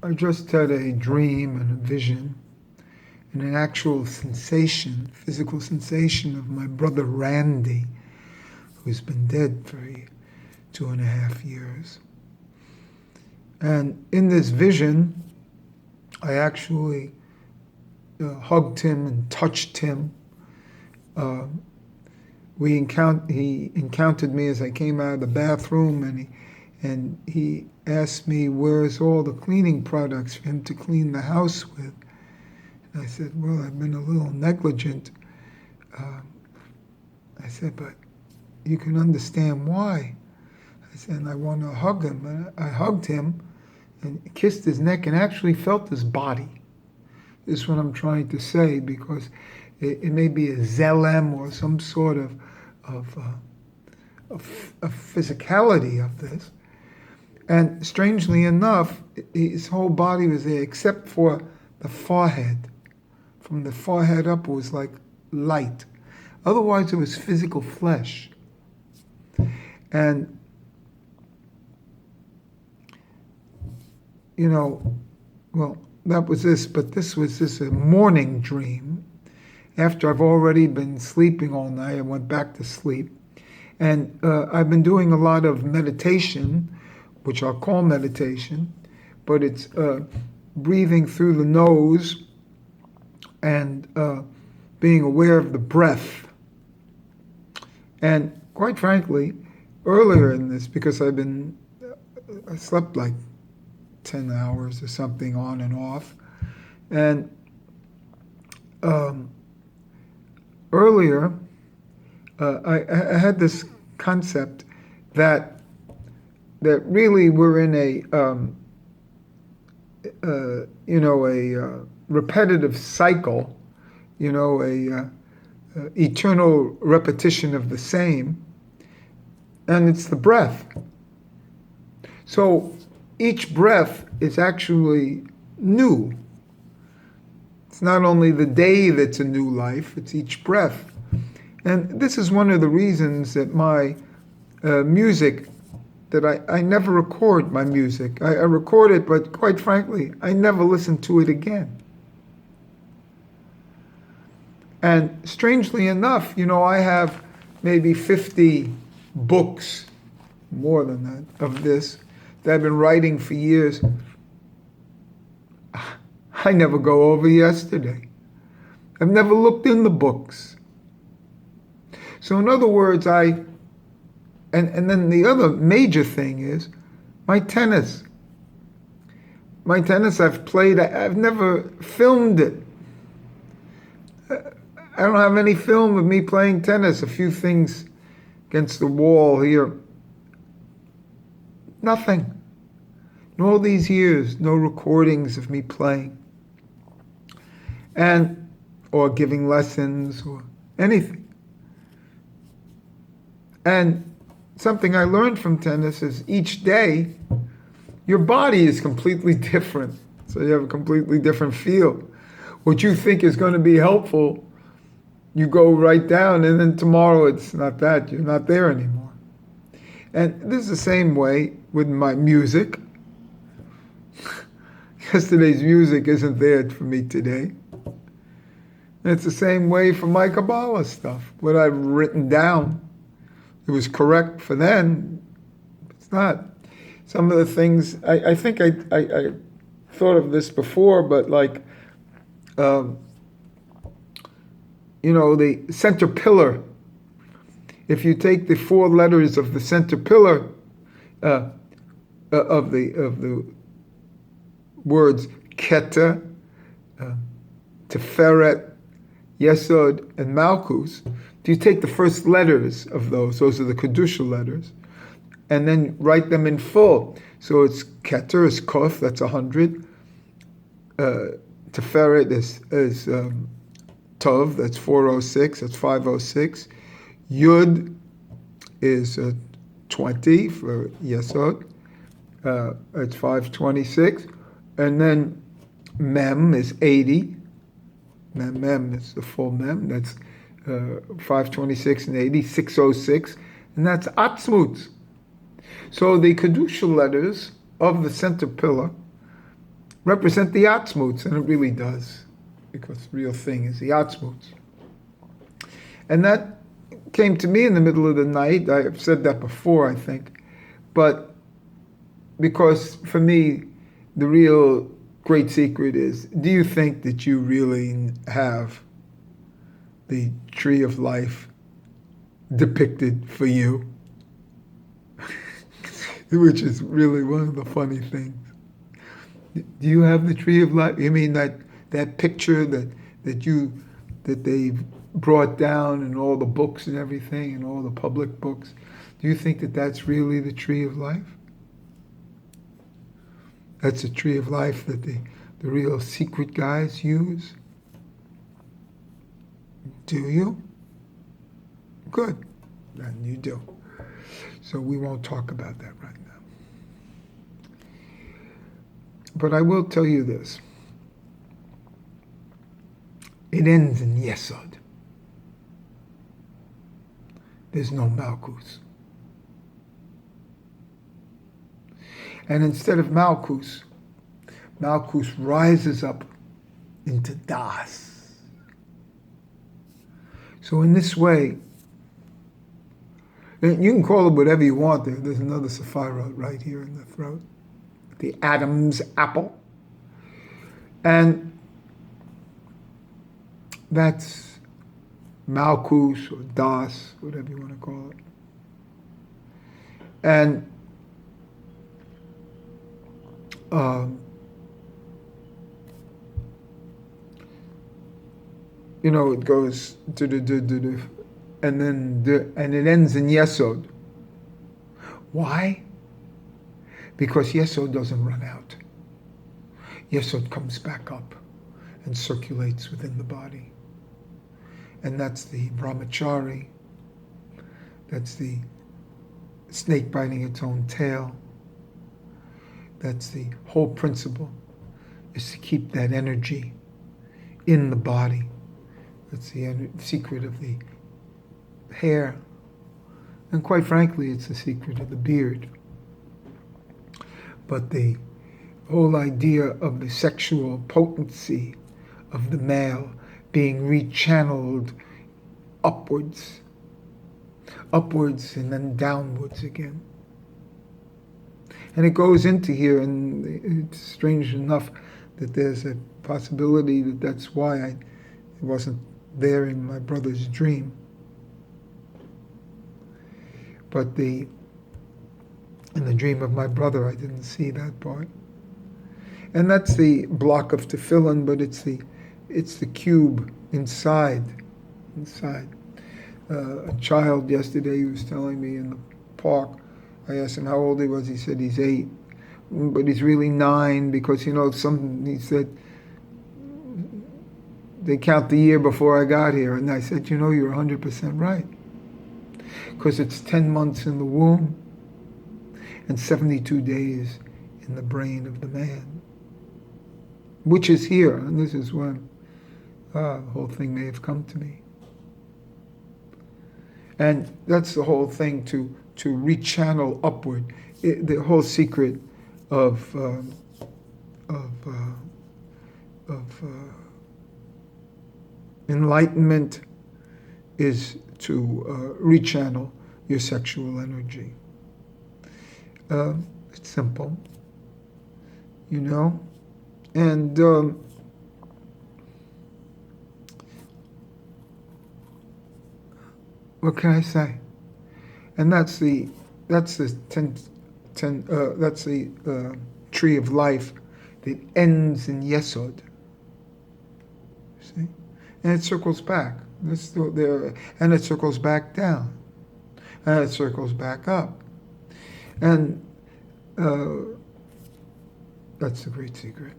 I just had a dream and a vision and an actual sensation, physical sensation of my brother Randy, who's been dead for 2.5 years. And in this vision, I actually hugged him and touched him. Uh, he encountered me as I came out of the bathroom, and he asked me, where's all the cleaning products for him to clean the house with? And I said, well, I've been a little negligent. I said, but you can understand why. I said, and I want to hug him. And I hugged him and kissed his neck and actually felt his body. This is what I'm trying to say, because it may be a zelem or some sort of physicality of this. And strangely enough, his whole body was there except for the forehead. From the forehead up, it was like light. Otherwise, it was physical flesh. And, well, that was this, but this was a morning dream. After I've already been sleeping all night, I went back to sleep. And I've been doing a lot of meditation, which I'll call meditation, but it's breathing through the nose and being aware of the breath. And quite frankly, earlier in this, because I slept like 10 hours or something on and off, and earlier I had this concept that really we're in a repetitive cycle, a eternal repetition of the same, and it's the breath. So each breath is actually new. It's not only the day that's a new life, it's each breath. And this is one of the reasons that my music, that I never record my music. I record it, but quite frankly, I never listen to it again. And strangely enough, I have maybe 50 books, more than that, of this, that I've been writing for years. I never go over yesterday. I've never looked in the books. So in other words, and then the other major thing is my tennis. My tennis I've played, I've never filmed it. I don't have any film of me playing tennis. A few things against the wall here. Nothing. In all these years, no recordings of me playing. Or giving lessons or anything. And something I learned from tennis is each day, your body is completely different. So you have a completely different feel. What you think is going to be helpful, you go right down, and then tomorrow it's not that. You're not there anymore. And this is the same way with my music. Yesterday's music isn't there for me today. And it's the same way for my Kabbalah stuff. What I've written down, it was correct for then, it's not. Some of the things, I think I thought of this before, but like, the center pillar, if you take the 4 letters of the center pillar of the words Keta, Tiferet, Yesod, and Malchus, do you take the first letters of those are the Kedusha letters, and then write them in full. So it's Keter is Kof, that's 100. Tiferet is Tov, that's 406, that's 506. Yud is 20 for Yesod, it's 526. And then Mem is 80. Mem is the full Mem, that's 526 and 80, 606, and that's Atzmut. So the Kedusha letters of the center pillar represent the Atzmuts, and it really does, because the real thing is the Atzmuts. And that came to me in the middle of the night. I've said that before, I think. But because for me, the real great secret is, do you think that you really have the tree of life depicted for you? Which is really one of the funny things. Do you have the tree of life? You mean that picture that they've brought down in all the books and everything, and all the public books? Do you think that that's really the tree of life? That's the tree of life that the real secret guys use? Do you? Good. Then you do. So we won't talk about that right now. But I will tell you this. It ends in Yesod. There's no Malkus. And instead of Malkus, Malkus rises up into Das. So in this way, and you can call it whatever you want there. There's another Sephirah right here in the throat. The Adam's apple. And that's Malkus or Das, whatever you want to call it. And it goes to the and then and it ends in Yesod. Why? Because Yesod doesn't run out. Yesod comes back up and circulates within the body. And that's the brahmachari. That's the snake biting its own tail. That's the whole principle, is to keep that energy in the body. That's the secret of the hair. And quite frankly, it's the secret of the beard. But the whole idea of the sexual potency of the male being rechanneled upwards and then downwards again. And it goes into here, and it's strange enough that there's a possibility that that's why it wasn't there in my brother's dream. But in the dream of my brother, I didn't see that part. And that's the block of tefillin, but it's the cube inside. A child yesterday, he was telling me in the park, I asked him how old he was. He said he's 8, but he's really 9 because, he said, they count the year before I got here. And I said, you're 100% right. Because it's 10 months in the womb and 72 days in the brain of the man, which is here. And this is when the whole thing may have come to me. And that's the whole thing, to rechannel upward. The whole secret of enlightenment is to rechannel your sexual energy. It's simple, and what can I say? And that's the tree of life that ends in Yesod. See, and it circles back. It's still there, and it circles back down, and it circles back up, and that's the great secret.